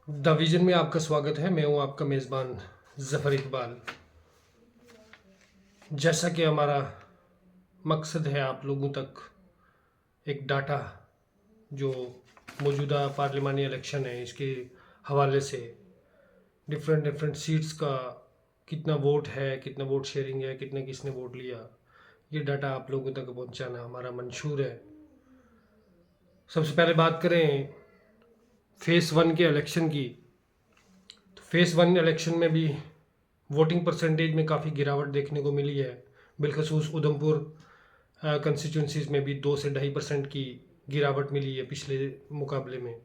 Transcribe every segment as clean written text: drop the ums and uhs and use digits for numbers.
The vision में आपका स्वागत है। मैं हूं आपका मेज़बान ज़फ़र इकबाल। जैसा कि हमारा मकसद है आप लोगों तक एक डाटा जो मौजूदा पार्लिमानी इलेक्शन है इसके हवाले से डिफरेंट डिफरेंट सीट्स का कितना वोट है, कितना वोट शेयरिंग है, कितने किसने वोट लिया, ये डाटा आप लोगों तक पहुंचाना हमारा मंशूर है। सबसे पहले बात करें फेज़ 1 के इलेक्शन की, तो फेज़ 1 इलेक्शन में भी वोटिंग परसेंटेज में काफ़ी गिरावट देखने को मिली है। बिलखसूस उधमपुर कंस्टिट्यूंसीज में भी 2 से 2.5% की गिरावट मिली है पिछले मुकाबले में।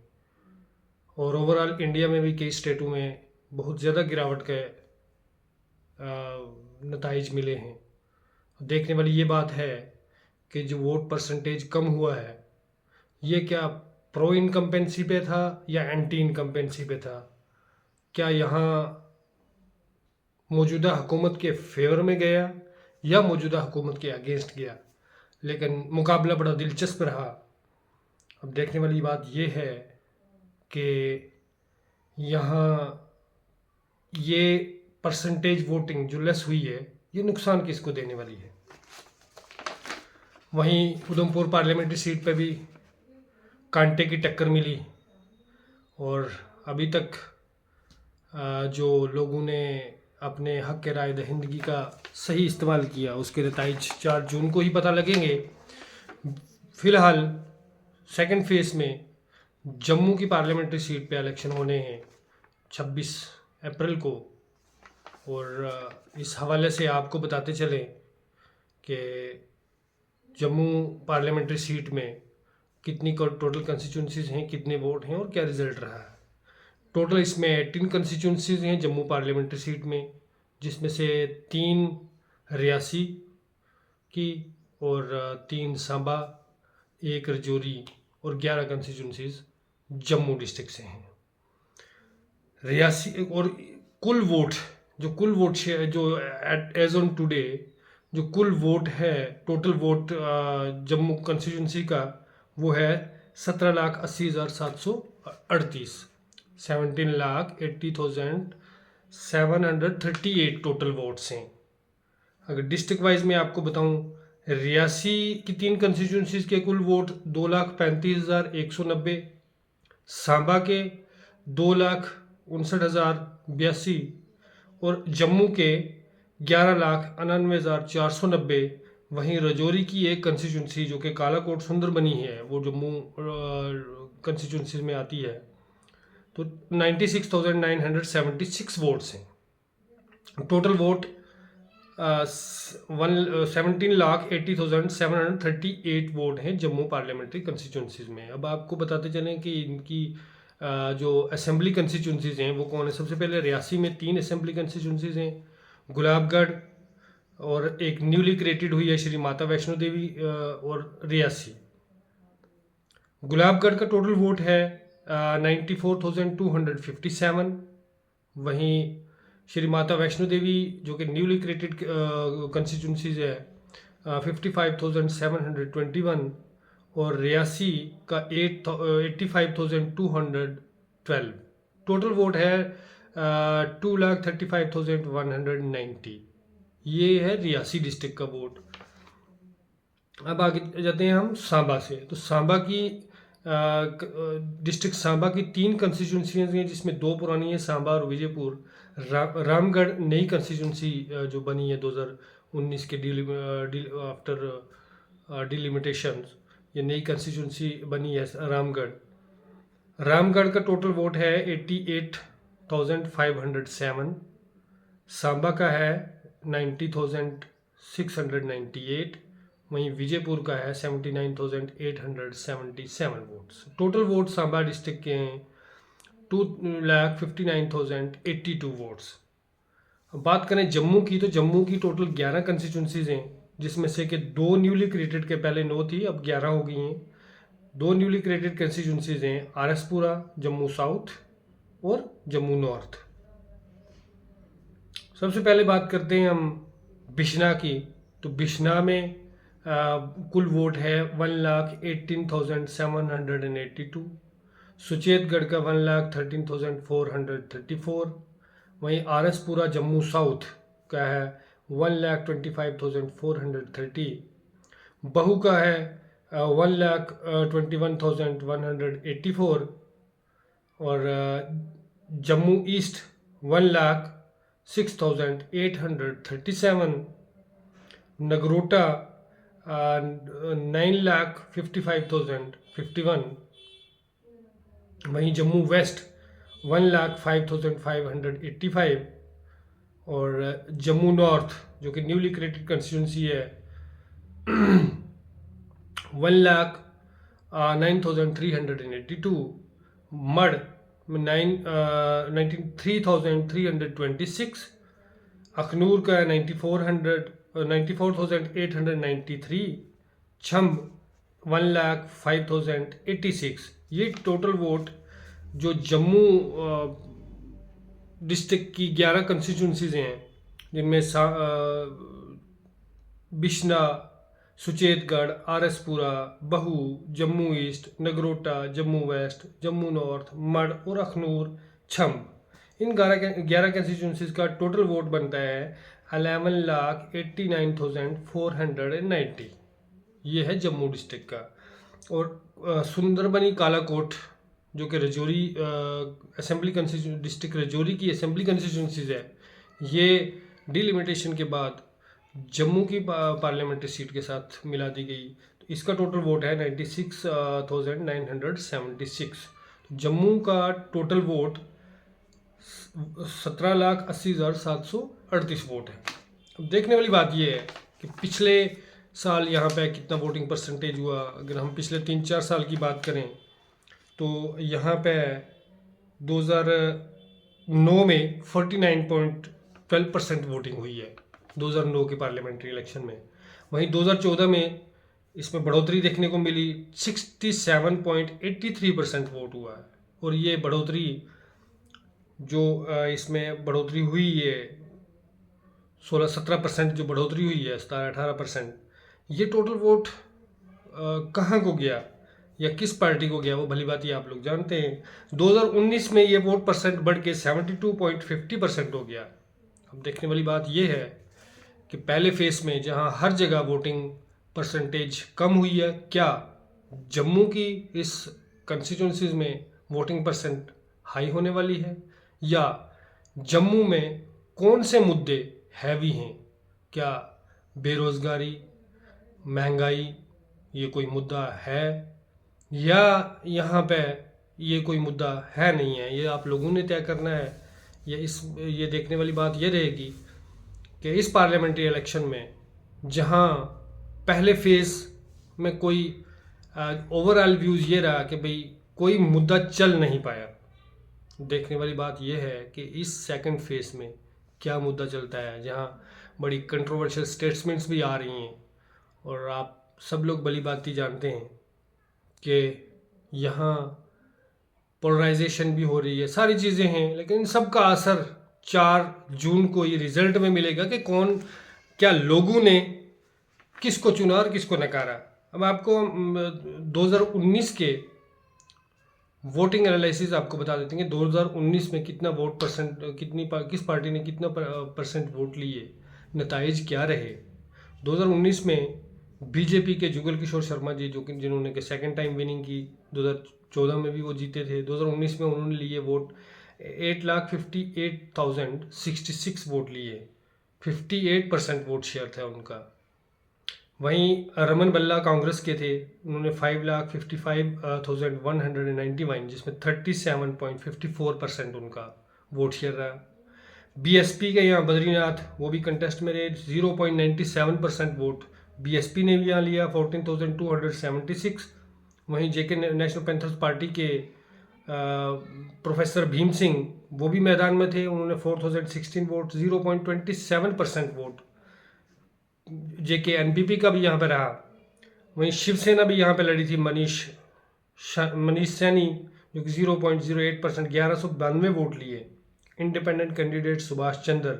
और ओवरऑल इंडिया में भी कई स्टेटों में बहुत ज़्यादा गिरावट के नताइज मिले हैं। देखने वाली ये बात है कि जो वोट परसेंटेज कम हुआ है ये क्या प्रो इनकम्पेंसी पे था या एंटी इनकम्पेंसी पे था, क्या यहाँ मौजूदा हुकूमत के फेवर में गया या मौजूदा हुकूमत के अगेंस्ट गया। लेकिन मुकाबला बड़ा दिलचस्प रहा। अब देखने वाली बात यह है कि यहाँ ये परसेंटेज वोटिंग जो लेस हुई है ये नुकसान किसको देने वाली है। वहीं उधमपुर पार्लियामेंट्री सीट पे भी कांटे की टक्कर मिली और अभी तक जो लोगों ने अपने हक के राय दहिंदगी का सही इस्तेमाल किया उसके नताइज 4 जून को ही पता लगेंगे। फ़िलहाल सेकंड फेज़ में जम्मू की पार्लियामेंट्री सीट पे इलेक्शन होने हैं 26 अप्रैल को। और इस हवाले से आपको बताते चलें कि जम्मू पार्लियामेंट्री सीट में कितनी टोटल कंस्टिट्यूंसीज हैं, कितने वोट हैं और क्या रिज़ल्ट रहा है। टोटल इसमें 18 कंस्टिट्यूंसीज हैं जम्मू पार्लियामेंट्री सीट में, जिसमें से 3 रियासी की और 3 सांबा, 1 रजौरी और 11 कंस्टिट्यूंसीज जम्मू डिस्ट्रिक्ट से हैं। रियासी और कुल वोट जो एज ऑन टुडे जो कुल वोट है, टोटल वोट जम्मू कंस्टिट्यूंसी का वो है 17,80,738, 17,80,738 टोटल वोट्स हैं। अगर डिस्ट्रिक्ट वाइज में आपको बताऊं, रियासी की 3 कंस्टिट्यूंसीज के कुल वोट 2,35,190, सांबा के 2,59,082 और जम्मू के 11,99,490। वहीं रजौरी की एक कंस्टिट्यूंसी जो कि कालाकोट सुंदर बनी है वो जम्मू कंस्टिट्यूंसी में आती है, तो 96,976 वोट्स हैं। टोटल वोट 17,80,738 वोट हैं जम्मू पार्लियामेंट्री कंस्टिट्यूंसीज में। अब आपको बताते चलें कि इनकी जो असेंबली कंस्टिट्यूंसीज हैं वो कौन है। सबसे पहले रियासी में 3 असेंबली कंस्टिट्यूंसीज हैं, गुलाबगढ़ और एक न्यूली क्रिएटेड हुई है श्री माता वैष्णो देवी और रियासी। गुलाबगढ़ का टोटल वोट है 94,257। वहीं श्री माता वैष्णो देवी जो कि न्यूली क्रिएटेड कंस्टिट्यूंसीज है 55,721 और रियासी का 85,212। टोटल वोट है 2,35,190। ये है रियासी डिस्ट्रिक्ट का वोट। अब आगे जाते हैं हम सांबा से। तो सांबा की डिस्ट्रिक्ट सांबा की 3 कंस्टिट्यूंसीज हैं जिसमें 2 पुरानी है, सांबा और विजयपुर। रामगढ़ नई कंस्टिट्यूंसी जो बनी है 2019 के आफ्टर डिलिमिटेशन, ये नई कंस्टिट्यूंसी बनी है रामगढ़। रामगढ़ का टोटल वोट है 88,507, सांबा का है 90,698, वहीं विजयपुर का है 79,877 votes. Total vote Samba district के हैं 2,59,082 वोट्स। अब बात करें जम्मू की, तो जम्मू की टोटल 11 कंस्टिट्यूंसीज हैं जिसमें से कि 2 न्यूली क्रिएटेड के पहले 9 थी, अब 11 हो गई हैं। 2 न्यूली क्रिएटेड कंस्टिट्यूंसीज हैं आरएसपुरा जम्मू साउथ और जम्मू नॉर्थ। सबसे पहले बात करते हैं हम बिश्ना की। तो बिश्ना में कुल वोट है 1,18,782। सुचेतगढ़ का 1,13,434। वहीं आरएसपुरा जम्मू साउथ का है 1,25,430। बहू का है 1,21,184। और जम्मू ईस्ट 1,06,837। नगरोटा 9,55,051। वहीं जम्मू वेस्ट 1,05,585। और जम्मू नॉर्थ जो कि न्यूली क्रिएटेड कंस्टिट्यूंसी है 1,09,382। मड 3,326। अखनूर का 94,893। छम्ब 1,05,086। ये टोटल वोट जो जम्मू डिस्ट्रिक्ट की 11 कंस्टिट्यूंसीज हैं, जिनमें Bishna, Suchetgarh, RS Pura, Bahu, Jammu east, Nagrota, Jammu west, Jammu north, Marh और अखनूर, छम्ब, इन 11 कंस्टिट्यूंसीज का टोटल वोट बनता है 11,89,490। ये है जम्मू डिस्ट्रिक्ट का। और सुंदरबनी कालाकोट जो कि Rajouri assembly constituency district Rajouri की असेंबली कंस्टिट्यूंसीज है, ये डिलिमिटेशन के बाद जम्मू की पार्लियामेंट्री सीट के साथ मिला दी गई। तो इसका टोटल वोट है 96,976। जम्मू का टोटल वोट 17,80,738 वोट है। अब देखने वाली बात यह है कि पिछले साल यहाँ पे कितना वोटिंग परसेंटेज हुआ। अगर हम पिछले 3-4 साल की बात करें तो यहाँ पे 2009 में 49.12% वोटिंग हुई है 2009 के पार्लियामेंट्री इलेक्शन में। वहीं 2014 में इसमें बढ़ोतरी देखने को मिली, 67.83% वोट हुआ है। और ये बढ़ोतरी जो इसमें बढ़ोतरी हुई है 16-17% जो बढ़ोतरी हुई है, 17-18%, ये टोटल वोट कहाँ को गया या किस पार्टी को गया वो भली बात ये आप लोग जानते हैं। 2019 में ये वोट परसेंट बढ़ के 72.50% हो गया। अब देखने वाली बात ये है कि पहले फेस में जहां हर जगह वोटिंग परसेंटेज कम हुई है, क्या जम्मू की इस कंस्टिट्यूंसीज में वोटिंग परसेंट हाई होने वाली है, या जम्मू में कौन से मुद्दे हैवी हैं? क्या बेरोजगारी, महंगाई ये कोई मुद्दा है, या यहाँ पे ये कोई मुद्दा है नहीं है? ये आप लोगों ने तय करना है। ये देखने वाली बात ये रहेगी कि इस पार्लियामेंट्री इलेक्शन में जहाँ पहले फेज़ में कोई ओवरऑल व्यूज़ ये रहा कि भाई कोई मुद्दा चल नहीं पाया, देखने वाली बात यह है कि इस सेकंड फेज में क्या मुद्दा चलता है, जहां बड़ी कंट्रोवर्शियल स्टेटमेंट्स भी आ रही हैं। और आप सब लोग भली बात ही जानते हैं कि यहाँ पोलराइजेशन भी हो रही है, सारी चीज़ें हैं, लेकिन इन सब का असर 4 जून को ये रिजल्ट में मिलेगा कि कौन, क्या लोगों ने किसको चुना और किसको नकारा। अब आपको 2019 के वोटिंग एनालिसिस आपको बता देते हैं कि 2019 में कितना वोट परसेंट, किस पार्टी ने कितना परसेंट वोट लिए, नताइज क्या रहे। 2019 में बीजेपी के जुगल किशोर शर्मा जी, जो कि जिन्होंने के सेकंड टाइम विनिंग की, 2014 में भी वो जीते थे, 2019 में उन्होंने लिए वोट 8,58,066 वोट लिए, 58% वोट शेयर था उनका। वहीं रमन बल्ला कांग्रेस के थे, उन्होंने 5,55,191 जिसमें 37.54% उनका वोट शेयर रहा। बीएसपी के यहाँ बद्रीनाथ, वो भी कंटेस्ट में रहे, 0.97% वोट बीएसपी ने भी यहाँ लिया, 14,276। वहीं जेके नेशनल पैंथर्स पार्टी के प्रोफेसर भीम सिंह वो भी मैदान में थे, उन्होंने 4,016 वोट, 0.27% वोट। जेके एनपीपी का भी यहाँ पे रहा। वहीं शिवसेना भी यहाँ पे लड़ी थी, मनीष सैनी जो कि 0.08%, 1192 वोट लिए। इंडिपेंडेंट कैंडिडेट सुभाष चंद्र,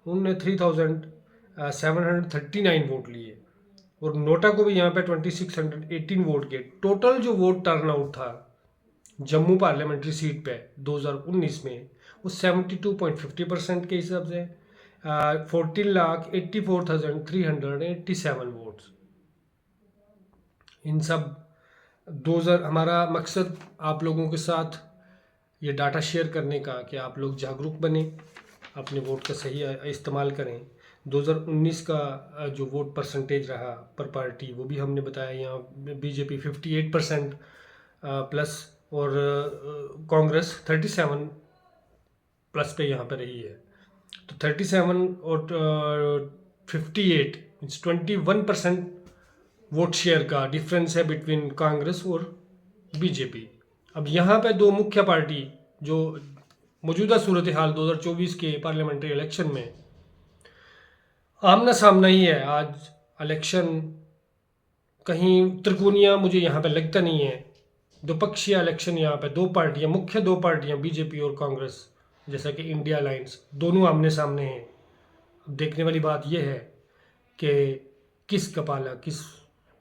उन्होंने 3,739 वोट लिए। और नोटा को भी यहाँ पे 2,618 वोट के। टोटल जो वोट टर्नआउट था जम्मू पार्लियामेंट्री सीट पे 2019 में वो 72.50% के हिसाब से 14,84,387 वोट्स। इन सब 2000 हमारा मकसद आप लोगों के साथ ये डाटा शेयर करने का कि आप लोग जागरूक बने, अपने वोट का सही इस्तेमाल करें। 2019 का जो वोट परसेंटेज रहा पर पार्टी वो भी हमने बताया। यहाँ बीजेपी 58% प्लस और कांग्रेस 37 प्लस पे यहाँ पे रही है। तो 37 और 58 मीन्स 21% वोट शेयर का डिफरेंस है बिटवीन कांग्रेस और बीजेपी। अब यहाँ पे दो मुख्य पार्टी जो मौजूदा सूरत हाल 2024 के पार्लियामेंट्री इलेक्शन में आमना सामना ही है। आज इलेक्शन कहीं त्रिकोणीय मुझे यहाँ पे लगता नहीं है। द्विपक्षीय इलेक्शन यहाँ पे मुख्य दो पार्टियाँ बीजेपी और कांग्रेस, जैसा कि इंडिया अलायंस, दोनों आमने सामने हैं। अब देखने वाली बात यह है कि किस कपाला किस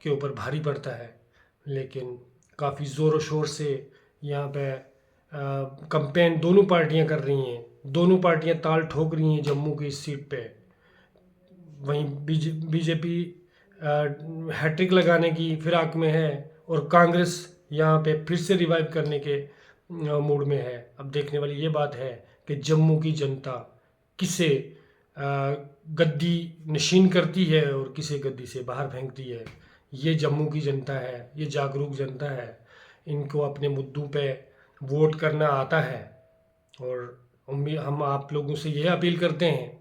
के ऊपर भारी पड़ता है। लेकिन काफ़ी ज़ोर और शोर से यहाँ पे कैंपेन दोनों पार्टियाँ कर रही हैं। दोनों पार्टियाँ ताल ठोक रही हैं जम्मू की इस सीट पे। वहीं बीजेपी हैट्रिक लगाने की फिराक में है और कांग्रेस यहाँ पे फिर से रिवाइव करने के मूड में है। अब देखने वाली ये बात है कि जम्मू की जनता किसे गद्दी नशीन करती है और किसे गद्दी से बाहर फेंकती है। ये जम्मू की जनता है, ये जागरूक जनता है। इनको अपने मुद्दों पे वोट करना आता है और हम आप लोगों से यह अपील करते हैं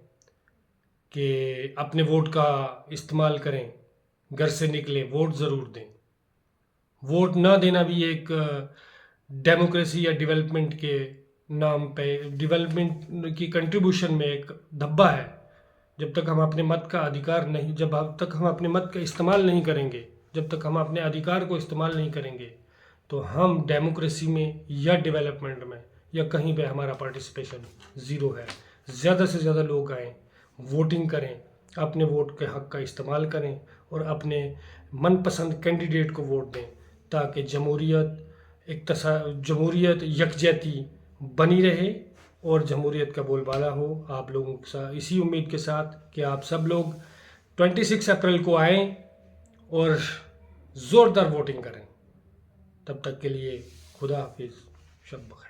कि अपने वोट का इस्तेमाल करें, घर से निकलें, वोट ज़रूर दें। वोट ना देना भी एक डेमोक्रेसी या डेवलपमेंट के नाम पे, डेवलपमेंट की कंट्रीब्यूशन में एक धब्बा है। जब तक हम अपने मत का अधिकार नहीं, जब तक हम अपने मत का इस्तेमाल नहीं करेंगे, जब तक हम अपने अधिकार को इस्तेमाल नहीं करेंगे, तो हम डेमोक्रेसी में या डेवलपमेंट में या कहीं पे हमारा पार्टिसिपेशन ज़ीरो है। ज़्यादा से ज़्यादा लोग आएँ, वोटिंग करें, अपने वोट के हक़ का इस्तेमाल करें और अपने मनपसंद कैंडिडेट को वोट दें, ताकि जमहूरियत यकजहती बनी रहे और जमहूरियत का बोलबाला हो। आप लोगों के साथ इसी उम्मीद के साथ कि आप सब लोग 26 अप्रैल को आएँ और ज़ोरदार वोटिंग करें। तब तक के लिए खुदा हाफिज़, शब बख़ैर।